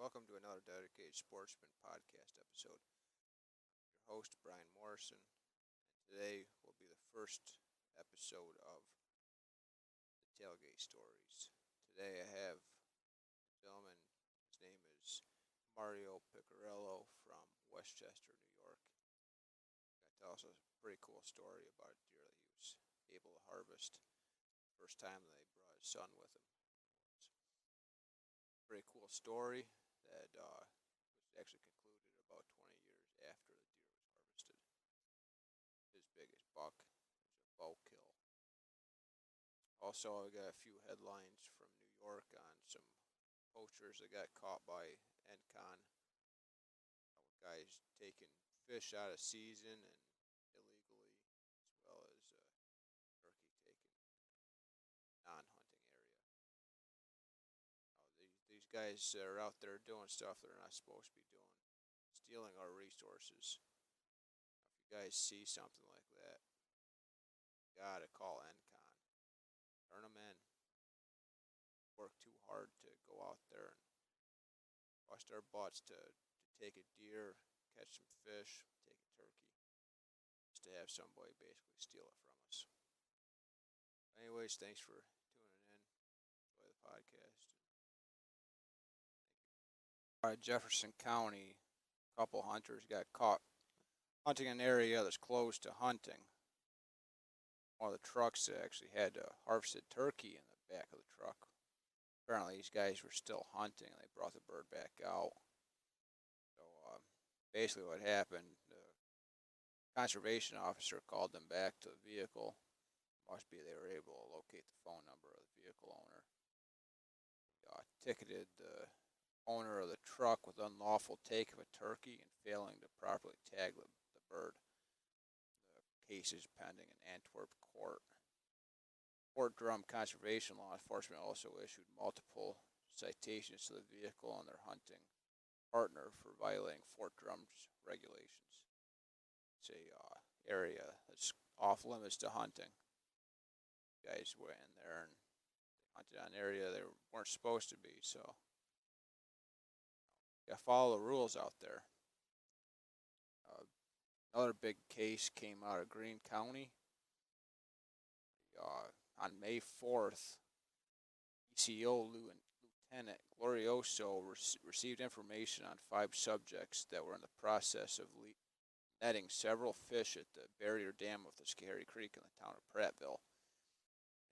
Welcome to another Dedicated Sportsman podcast episode. Your host, Brian Morrison, and today will be the first episode of the Tailgate Stories. Today I have a gentleman, his name is Mario Picarello from Westchester, New York. He's going to tell us a pretty cool story about a deer that he was able to harvest the first time that he brought his son with him. Pretty cool story that was actually concluded about 20 years after the deer was harvested. His biggest buck was a bow kill. Also, I got a few headlines from New York on some poachers that got caught by NCON. Guys taking fish out of season and illegally, as well as turkey taken non-hunting area. These guys are out there doing stuff they're not supposed to be doing, stealing our resources. If you guys see something like that, you gotta call NCON. Turn them in. Work too hard to go out there and bust our butts to take a deer, catch some fish, take a turkey, just to have somebody basically steal it from us. Anyways, thanks for tuning in. Enjoy the podcast. Jefferson County, a couple hunters got caught hunting an area that's closed to hunting. One of the trucks actually had a harvested turkey in the back of the truck. Apparently these guys were still hunting and they brought the bird back out. So basically what happened, the conservation officer called them back to the vehicle. Must be they were able to locate the phone number of the vehicle owner. Ticketed the owner of the truck with unlawful take of a turkey and failing to properly tag the bird. The case is pending in Antwerp court. Fort Drum Conservation Law Enforcement also issued multiple citations to the vehicle and their hunting partner for violating Fort Drum's regulations. It's a area that's off limits to hunting. Guys went in there and they hunted on an area they weren't supposed to be, so you gotta follow the rules out there. Another big case came out of Greene County. On May 4th, ECO Lieutenant Glorioso received information on 5 subjects that were in the process of netting several fish at the barrier dam of the Scary Creek in the town of Prattville.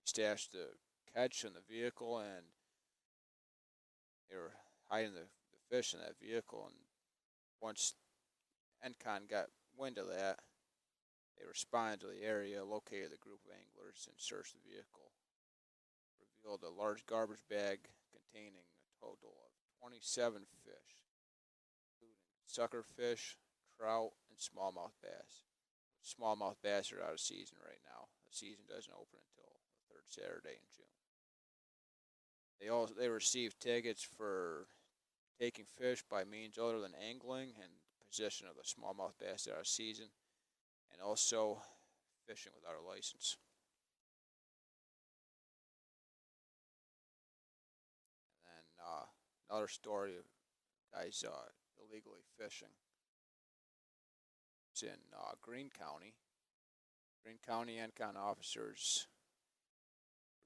He stashed the catch in the vehicle and they were hiding the fish in that vehicle, and once NCON got wind of that, they responded to the area, located the group of anglers, and searched the vehicle. Revealed a large garbage bag containing a total of 27 fish, including suckerfish, trout, and smallmouth bass. Smallmouth bass are out of season right now. The season doesn't open until the 3rd Saturday in June. They received tickets for taking fish by means other than angling and possession of the smallmouth bass out of season, and also fishing without a license. And then another story of guys illegally fishing. It's in Greene County. Greene County NCON officers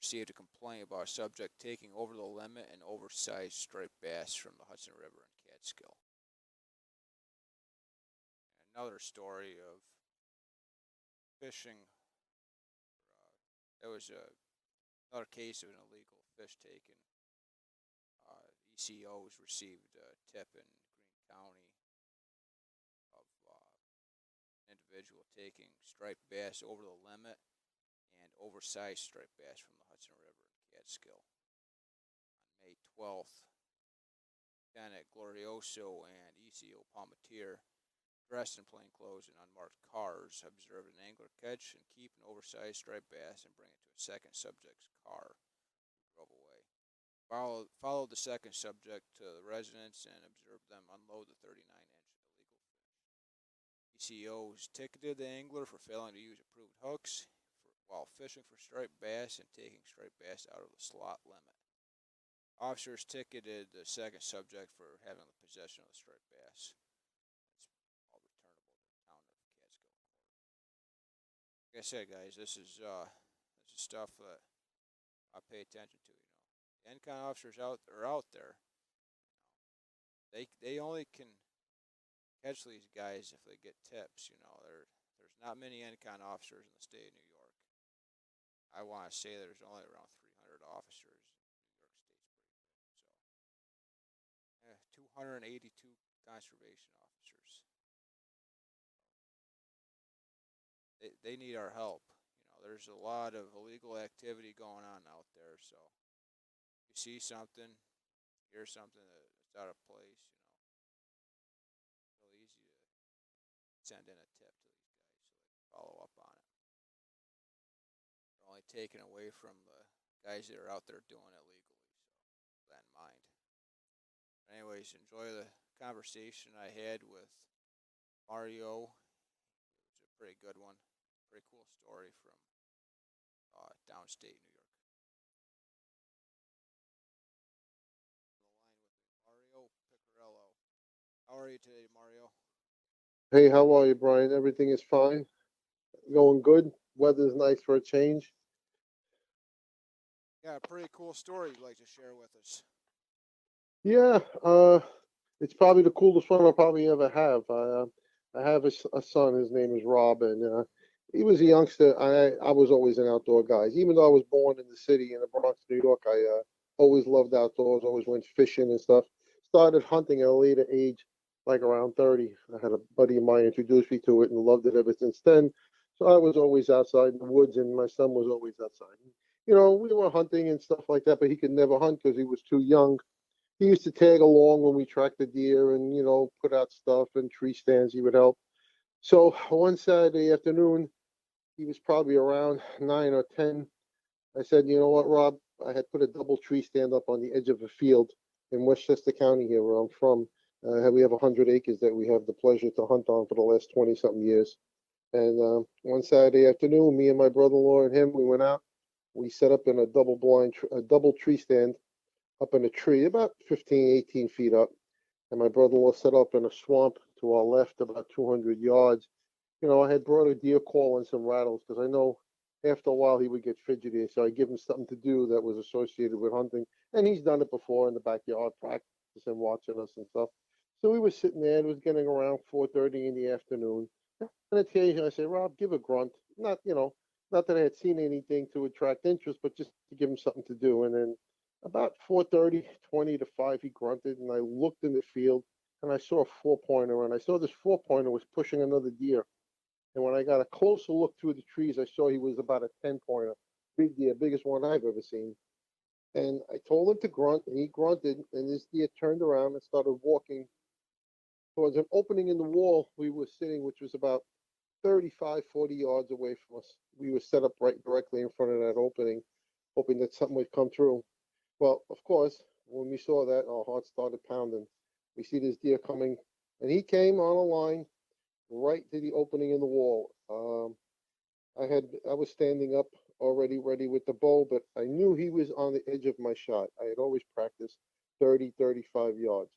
received a complaint about a subject taking over the limit and oversized striped bass from the Hudson River in Catskill. And another story of fishing. There was another case of an illegal fish taken. ECOs received a tip in Greene County of an individual taking striped bass over the limit and oversized striped bass from the Hudson River in Catskill. On May 12th, Lieutenant Glorioso and ECO Palmatier, dressed in plain clothes and unmarked cars, observed an angler catch and keep an oversized striped bass and bring it to a second subject's car, who drove away. Followed the second subject to the residence and observed them unload the 39-inch illegal fish. ECOs ticketed the angler for failing to use approved hooks while fishing for striped bass and taking striped bass out of the slot limit. Officers ticketed the second subject for having the possession of the striped bass. It's all returnable to the town of Catskill. Like I said, guys, this is stuff that I pay attention to. The NCON officers are out there. They only can catch these guys if they get tips. There's not many NCON officers in the state of New York. I want to say there's only around 300 officers. New York State's pretty big, so 282 conservation officers. They need our help. There's a lot of illegal activity going on out there. So if you see something, hear something that's out of place, it's really easy to send in a tip to these guys so they can follow up on it. They're only taken away from the guys that are out there doing it legally. So keep that in mind. Anyways, enjoy the conversation I had with Mario. It was a pretty good one. Pretty cool story from downstate New York. On the line with Mario Picarello. How are you today, Mario? Hey, how are you, Brian? Everything is fine. Going good. Weather's nice for a change. Yeah, a pretty cool story you'd like to share with us. Yeah, it's probably the coolest one I'll probably ever have. I have a son. His name is Rob, and he was a youngster. I was always an outdoor guy. Even though I was born in the city in the Bronx, New York, I always loved outdoors. Always went fishing and stuff. Started hunting at a later age, like around 30. I had a buddy of mine introduced me to it and loved it ever since then. So I was always outside in the woods, and my son was always outside. We were hunting and stuff like that, but he could never hunt because he was too young. He used to tag along when we tracked the deer and, put out stuff and tree stands. He would help. So one Saturday afternoon, he was probably around 9 or 10. I said, you know what, Rob? I had put a double tree stand up on the edge of a field in Westchester County here, where I'm from. We have 100 acres that we have the pleasure to hunt on for the last 20 something years. And one Saturday afternoon, me and my brother-in-law and him, we went out. We set up in a double tree stand up in a tree about 15, 18 feet up. And my brother-in-law set up in a swamp to our left about 200 yards. I had brought a deer call and some rattles because I know after a while he would get fidgety. So I give him something to do that was associated with hunting. And he's done it before in the backyard, practicing, watching us and stuff. So we were sitting there. It was getting around 4:30 in the afternoon. And occasionally I say, Rob, give a grunt. Not that I had seen anything to attract interest, but just to give him something to do. And then about 4:30, 20 to 5, he grunted, and I looked in the field, and I saw a four-pointer, and I saw this four-pointer was pushing another deer. And when I got a closer look through the trees, I saw he was about a 10-pointer, big deer, biggest one I've ever seen. And I told him to grunt, and he grunted, and this deer turned around and started walking towards an opening in the wall we were sitting, which was about 35, 40 yards away from us. We were set up right directly in front of that opening, hoping that something would come through. Well, of course, when we saw that, our hearts started pounding. We see this deer coming, and he came on a line right to the opening in the wall. I was standing up already ready with the bow, but I knew he was on the edge of my shot. I had always practiced 30, 35 yards.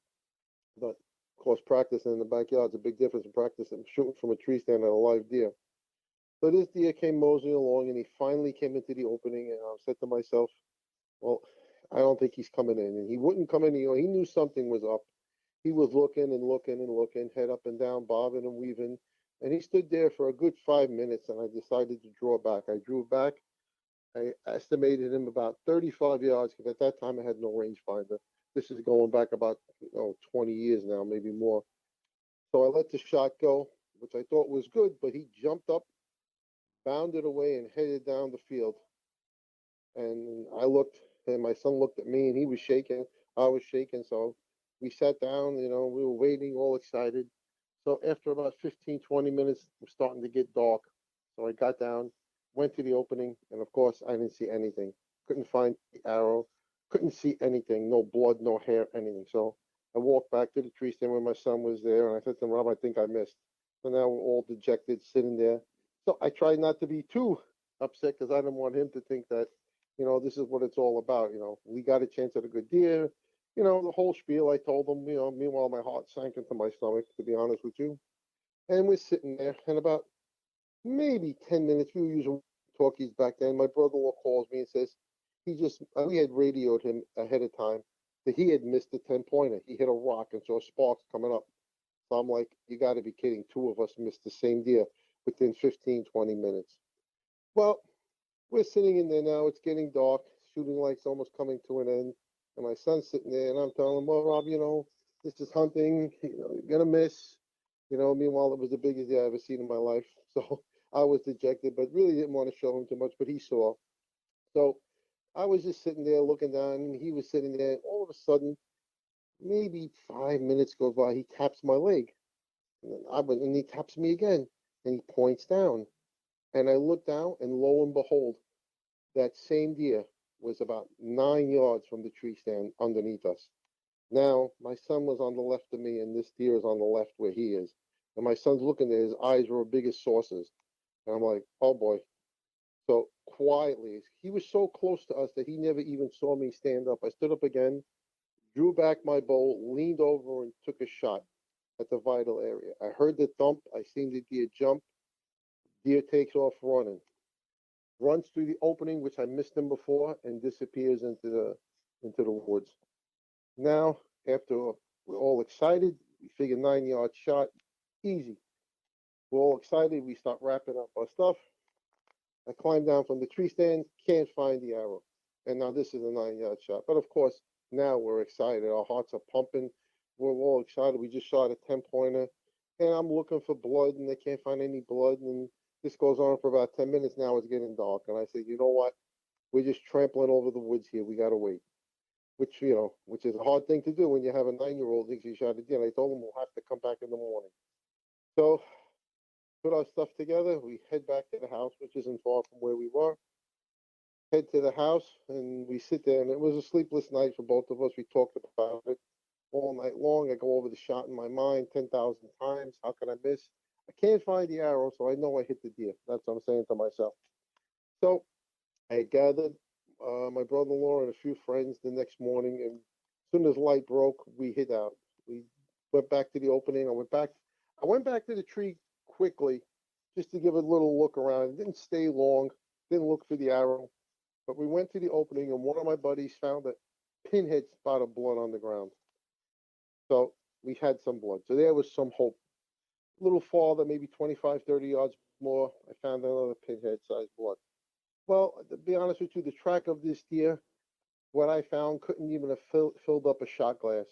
But of course, practicing in the backyard is a big difference from practicing shooting from a tree stand at a live deer. So this deer came moseying along, and he finally came into the opening, and I said to myself, well, I don't think he's coming in. And he wouldn't come in. He knew something was up. He was looking and looking and looking, head up and down, bobbing and weaving. And he stood there for a good 5 minutes, and I decided to draw back. I drew back. I estimated him about 35 yards because at that time I had no rangefinder. This is going back about 20 years now, maybe more. So I let the shot go, which I thought was good, but he jumped up, bounded away, and headed down the field. And I looked, and my son looked at me, and he was shaking. I was shaking. So we sat down, we were waiting, all excited. So after about 15, 20 minutes, it was starting to get dark. So I got down, went to the opening, and of course, I didn't see anything. Couldn't find the arrow, couldn't see anything, no blood, no hair, anything. So I walked back to the tree stand where my son was there, and I said to him, Rob, I think I missed. So now we're all dejected, sitting there. So I tried not to be too upset because I didn't want him to think that, this is what it's all about. We got a chance at a good deer. The whole spiel. I told them. Meanwhile, my heart sank into my stomach, to be honest with you. And we're sitting there, and about maybe 10 minutes, we were using talkies back then. My brother-in-law calls me and says we had radioed him ahead of time that he had missed a 10-pointer. He hit a rock and saw sparks coming up. So I'm like, you got to be kidding. Two of us missed the same deer within 15, 20 minutes. Well, we're sitting in there now. It's getting dark. Shooting light's almost coming to an end. And my son's sitting there, and I'm telling him, well, Rob, this is hunting. You're going to miss. Meanwhile, it was the biggest deer I ever seen in my life. So I was dejected, but really didn't want to show him too much, but he saw. So I was just sitting there looking down, and he was sitting there. All of a sudden, maybe 5 minutes goes by. He taps my leg, and he taps me again, and he points down. And I look down, and lo and behold, that same deer was about 9 yards from the tree stand underneath us. Now, my son was on the left of me, and this deer is on the left where he is. And my son's looking there, his eyes were big as saucers. And I'm like, oh boy. So quietly, he was so close to us that he never even saw me stand up. I stood up again, drew back my bow, leaned over, and took a shot at the vital area. I heard the thump. I seen the deer jump. Deer takes off running, runs through the opening, which I missed him before, and disappears into the woods. Now, after we're all excited, we figure 9 yard shot, easy. We're all excited. We start wrapping up our stuff. I climb down from the tree stand, can't find the arrow. And now this is a 9 yard shot. But of course, now we're excited. Our hearts are pumping. We're all excited. We just shot a 10-pointer. And I'm looking for blood, and they can't find any blood. And this goes on for about 10 minutes. Now it's getting dark. And I said, you know what? We're just trampling over the woods here. We got to wait. Which is a hard thing to do when you have a 9-year-old thinks he shot a deer. I told him we'll have to come back in the morning. So put our stuff together. We head back to the house, which isn't far from where we were. Head to the house, and we sit there, and it was a sleepless night for both of us. We talked about it all night long. I go over the shot in my mind 10,000 times. How can I miss? I can't find the arrow, so I know I hit the deer. That's what I'm saying to myself. So I gathered my brother-in-law and a few friends the next morning, and as soon as light broke, we hid out. We went back to the opening. I went back to the tree quickly just to give it a little look around. It didn't stay long, didn't look for the arrow, but we went to the opening, and one of my buddies found a pinhead spot of blood on the ground. So we had some blood. So there was some hope. A little farther, maybe 25, 30 yards more, I found another pinhead-sized blood. Well, to be honest with you, the track of this deer, what I found couldn't even have filled up a shot glass.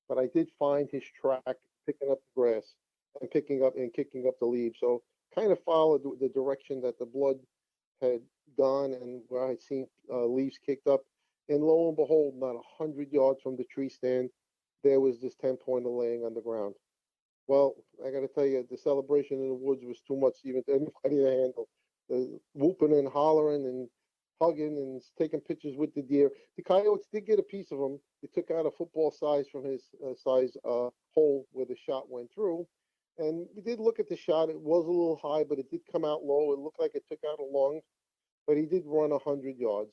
But I did find his track picking up the grass and picking up and kicking up the leaves. So kind of followed the direction that the blood had gone and where I had seen leaves kicked up. And lo and behold, not 100 yards from the tree stand, there was this 10-pointer laying on the ground. Well, I got to tell you, the celebration in the woods was too much even to anybody to handle. The whooping and hollering and hugging and taking pictures with the deer. The coyotes did get a piece of him. They took out a football size from his size hole where the shot went through. And we did look at the shot. It was a little high, but it did come out low. It looked like it took out a lung, but he did run 100 yards.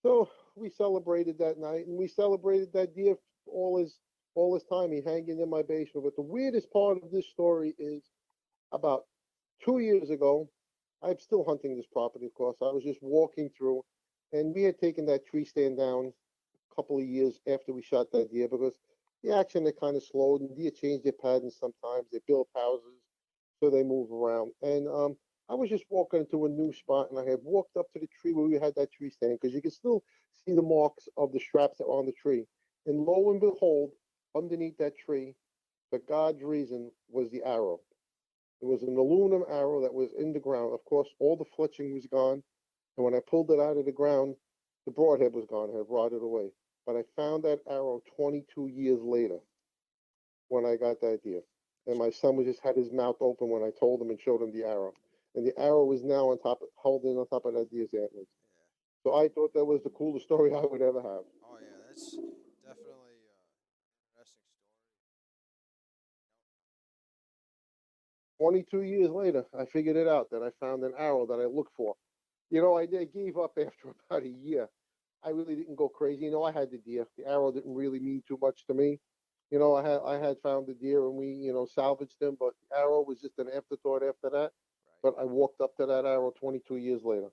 So we celebrated that night, and we celebrated that deer all his time. He hanging in my basement. But the weirdest part of this story is about 2 years ago, I'm still hunting this property, of course. I was just walking through, and we had taken that tree stand down a couple of years after we shot that deer because the action had kind of slowed, and deer change their patterns sometimes. They build houses, so they move around. And I was just walking into a new spot, and I had walked up to the tree where we had that tree stand because you could still see the marks of the straps that were on the tree. And lo and behold, underneath that tree, for God's reason, was the arrow. It was an aluminum arrow that was in the ground. Of course, all the fletching was gone. And when I pulled it out of the ground, the broadhead was gone. It had rotted away. But I found that arrow 22 years later when I got that deer. And my son was just had his mouth open when I told him and showed him the arrow. And the arrow was now holding on top of that deer's antlers. Yeah. So I thought that was the coolest story I would ever have. Oh yeah, that's definitely interesting story. 22 years later, I figured it out that I found an arrow that I looked for. I gave up after about a year. I really didn't go crazy. I had the deer. The arrow didn't really mean too much to me. I had found the deer and we, salvaged him, but the arrow was just an afterthought after that. Right. But I walked up to that arrow 22 years later.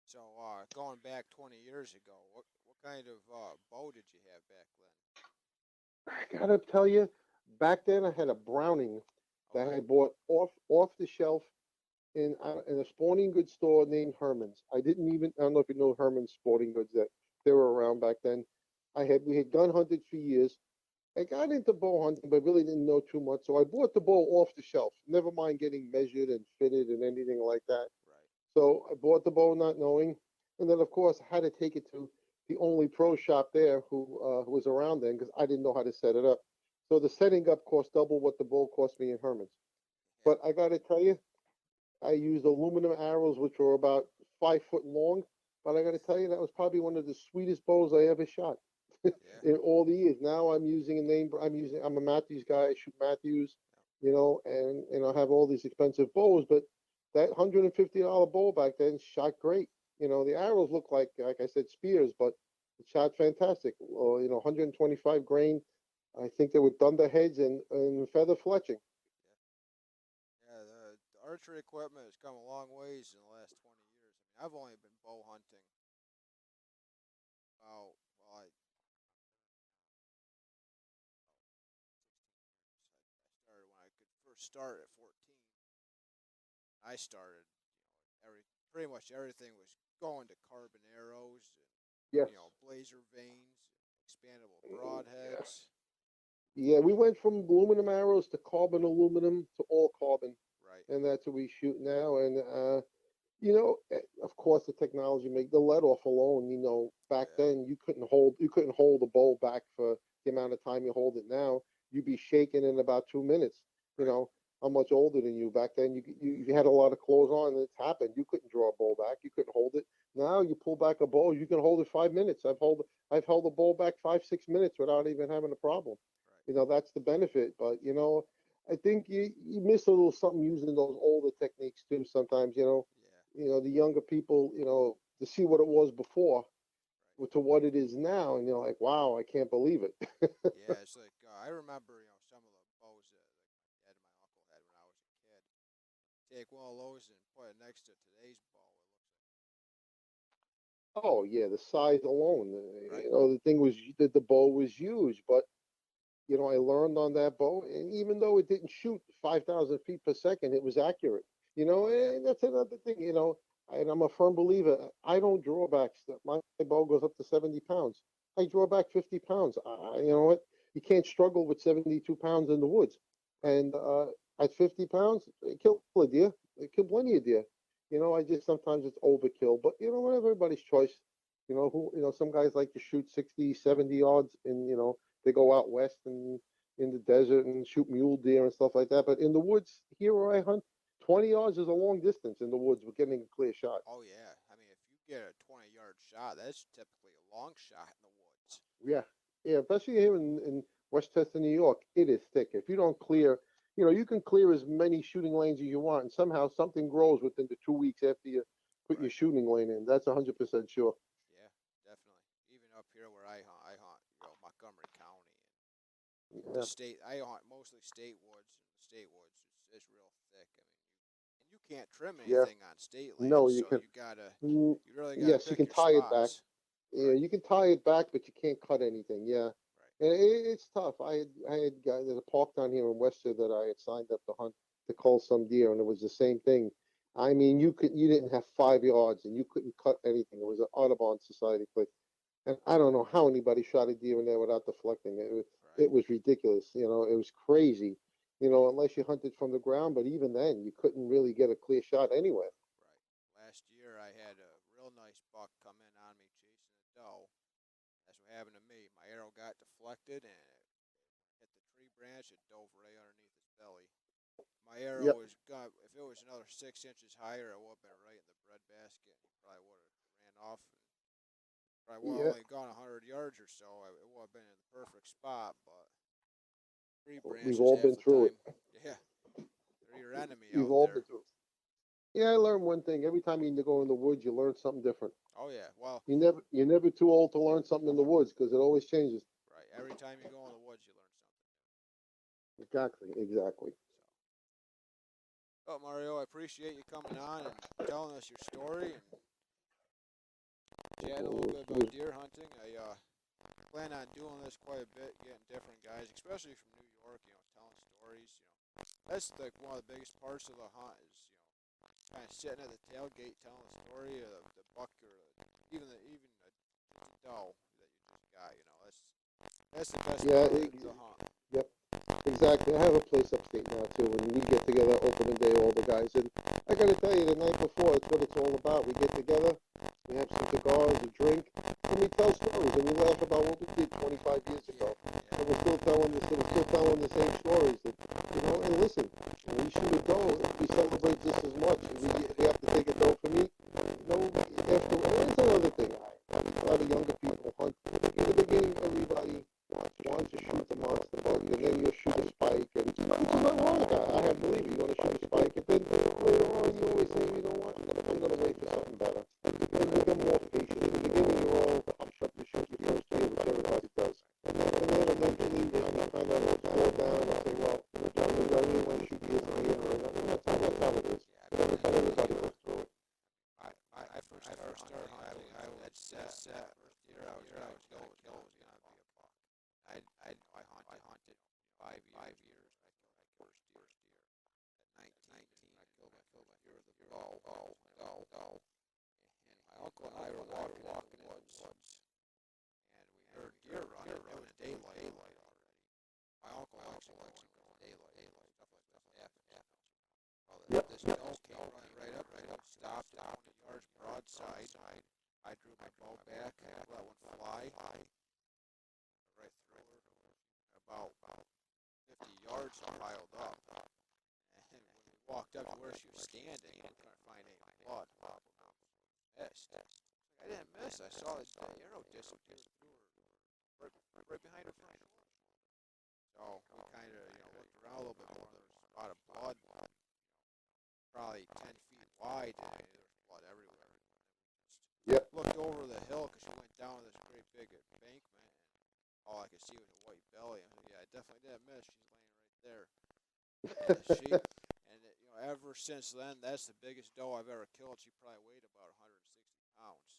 So, going back 20 years ago, what kind of bow did you have back then? I gotta tell you, back then I had a Browning that Okay. I bought off the shelf in a sporting goods store named Herman's. I don't know if you know Herman's Sporting Goods, that they were around back then. We had gun hunted for years. I got into bow hunting, but really didn't know too much. So I bought the bow off the shelf. Never mind getting measured and fitted and anything like that. Right. So I bought the bow not knowing, and then of course I had to take it to the only pro shop there who was around then because I didn't know how to set it up. So the setting up cost double what the bow cost me in Herman's. Yeah. But I got to tell you, I used aluminum arrows, which were about 5 foot long. But I got to tell you, that was probably one of the sweetest bows I ever shot Yeah. in all the years. Now I'm using a name. I'm a Matthews guy. I shoot Matthews, and I have all these expensive bows. But that $150 bow back then shot great. The arrows look like I said, spears, but it shot fantastic. 125 grain. I think they were thunderheads and feather fletching. Yeah. The archery equipment has come a long ways in the last 20 years. I mean, I've only been bow hunting about, well, I started when I could first start at 14. I started, pretty much everything was going to carbon arrows and, Yes. blazer vanes, expandable Yeah. broadheads. Yeah, we went from aluminum arrows to carbon aluminum to all carbon, Right. and that's what we shoot now. And of course, the technology make the let off alone. Back Yeah. then you couldn't hold a bow back for the amount of time you hold it now. You'd be shaking in about 2 minutes. You Right. know, I'm much older than you. Back then, you had a lot of clothes on, and it's happened. You couldn't draw a bow back. You couldn't hold it. Now you pull back a bow, you can hold it 5 minutes. I've held a bow back 5 6 minutes without even having a problem. Right. That's the benefit. But I think you miss a little something using those older techniques too. Sometimes Yeah. the younger people, to see what it was before Right. to what it is now, and you're like, wow, I can't believe it. Yeah. It's like I remember, some of the bows that like my dad and my uncle had when I was a kid. Take one of those and put it next to today's bow. It looks Oh yeah, the size alone. right. The thing was that the bow was huge, but I learned on that bow, and even though it didn't shoot 5,000 feet per second, it was accurate. Oh yeah. And that's another thing. And I'm a firm believer. I don't draw backs. My bow goes up to 70 pounds. I draw back 50 pounds. You know what? You can't struggle with 72 pounds in the woods. Right. And at 50 pounds, it killed a deer. It killed plenty of deer. I just sometimes it's overkill. But everybody's choice. Some guys like to shoot 60, 70 yards, and they go out west and in the desert and shoot mule deer and stuff like that. But in the woods here where I hunt, 20 yards is a long distance in the woods with getting a clear shot. Oh yeah. I mean, if you get a 20-yard shot, that's typically a long shot in the woods. Yeah. Yeah. Especially here in Westchester, New York, it is thick. If you don't clear, you can clear as many shooting lanes as you want, and somehow something grows within the 2 weeks after you put your Right. shooting lane in. That's 100% sure. Yeah. Definitely. Even up here where I hunt, Montgomery County and the Yeah. state. I hunt mostly state woods, and the state woods is real thick. I mean, you can't trim Yeah. anything on state land, No, you so can. Mm, you really gotta yes, you pick can your tie it back. spots. Yeah, Right. you can tie it back, but you can't cut anything. Yeah, Right. and it's tough. I had guys at a park down here in Westchester that I had signed up to hunt to cull some deer, and it was the same thing. I mean, you didn't have 5 yards, and you couldn't cut anything. It was an Audubon Society place, and I don't know how anybody shot a deer in there without deflecting. Right. It was ridiculous. It was crazy. Unless you hunted from the ground, but even then, you couldn't really get a clear shot anywhere. Right. Last year I had a real nice buck come in on me chasing a doe. That's what happened to me. My arrow got deflected and it hit the tree branch. It dove right underneath his belly. My arrow Yep. was gone. If it was another 6 inches higher, it would have been right in the bread basket. He probably would have ran off. And probably would have Yeah. only gone 100 yards or so. It would have been in the perfect spot, but tree We've branches all half been the through it. time. Yeah, they're your enemy We've out all been there. through it. Yeah, I learned one thing. Every time you go in the woods, you learn something different. Oh yeah, well, You're never too old to learn something in the woods because it always changes. right. Every time you go in the woods, you learn something. Exactly, exactly. So, well, Mario, I appreciate you coming on and telling us your story and chatting a little bit about deer hunting. I plan on doing this quite a bit, getting different guys, especially from New York. Telling stories. That's like one of the biggest parts of the hunt is kind of sitting at the tailgate telling the story of the buck or even the doe that you just got. That's the best Yeah, part of the hunt. yep, exactly. I have a place upstate now too, and we get together opening day, all the guys. And I got to tell you, the night before, it's what it's all about. We get together, we have some cigars, a drink, and we tell stories, and we laugh about what we did 25 years ago. Yeah. And we're still telling the same stories. That, and listen, when we shoot a doe, we celebrate just as much. We have to take a doe for meat. After, and that's another thing. A lot of younger people hunt. In the beginning, everybody wants to shoot the monster buck, and then you shoot a spike, and which is not wrong. I have to believe you want to shoot a spike, and then later on you always say, you know what, I'm going to wait for something better. And you become more patient. In the beginning, you're all pumped up to shoot your first deer, which everybody does. And then eventually, you kind of slow down and say, well, I really want to shoot deer for me, or that's how it is. But everybody goes through it. I first started hunting. I was set. First deer I was going to kill was gonna be a buck. I hunted 5 years. I killed my first deer at 19. I killed my first deer with a bow. And my uncle and I were walking in the woods, and we heard deer running. It was daylight already. My uncle actually likes it when it's daylight. Stuff like this happens. Well, this doe came running right up, stopped at 20 yards broadside. I drew my bow back and let one fly right through her. About 50 yards piled up. And when we walked up to where she was standing, we couldn't find any blood. Missed. I didn't miss. I saw the arrow disappear through her, right behind her front shoulder. So we kind of, looked around a little bit more. There was a lot of blood, probably 10 feet wide, and there was blood everywhere. Yep. Looked over the hill because she went down this great big embankment, and all I could see was a white belly. Yeah, I definitely didn't miss. She's laying right there. Ever since then, that's the biggest doe I've ever killed. She probably weighed about 160 pounds.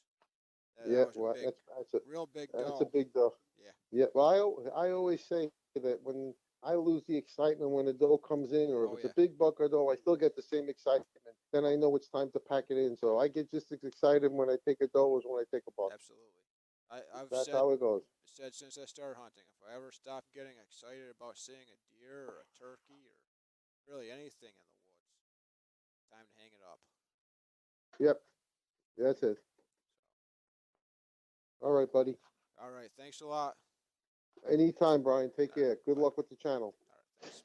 Yeah, That was a well, big, real big that's a doe. big doe. Yeah. Yeah, well, I always say that when I lose the excitement when a doe comes in, or if Oh it's a yeah. big buck or doe, I still get the same excitement. Then I know it's time to pack it in. So I get just as excited when I take a doe as when I take a buck. Absolutely. I've That's said how it goes. since I started hunting, if I ever stop getting excited about seeing a deer or a turkey or really anything in the woods, time to hang it up. Yep, that's it. All right, buddy. All right. Thanks a lot. Anytime, Brian. Take All right. care. Good Bye. luck with the channel. All right. Thanks.